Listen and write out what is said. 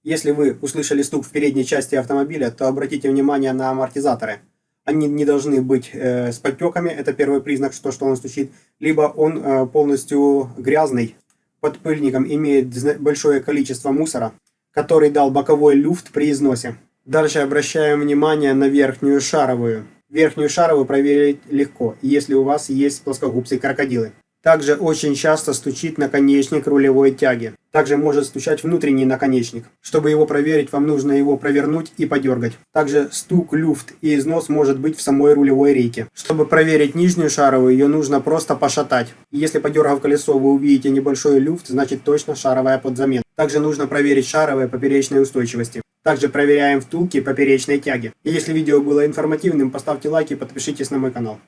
Если вы услышали стук в передней части автомобиля, то обратите внимание на амортизаторы. Они не должны быть с подтеками, это первый признак, что он стучит. Либо он полностью грязный, под пыльником, имеет большое количество мусора, который дал боковой люфт при износе. Дальше обращаем внимание на верхнюю шаровую. Верхнюю шаровую проверить легко, если у вас есть плоскогубцы крокодилы. Также очень часто стучит наконечник рулевой тяги. Также может стучать внутренний наконечник. Чтобы его проверить, вам нужно его провернуть и подергать. Также стук, люфт и износ может быть в самой рулевой рейке. Чтобы проверить нижнюю шаровую, ее нужно просто пошатать. И если, подергав колесо, вы увидите небольшой люфт, значит точно шаровая под замену. Также нужно проверить шаровые поперечной устойчивости. Также проверяем втулки поперечной тяги. И если видео было информативным, поставьте лайк и подпишитесь на мой канал.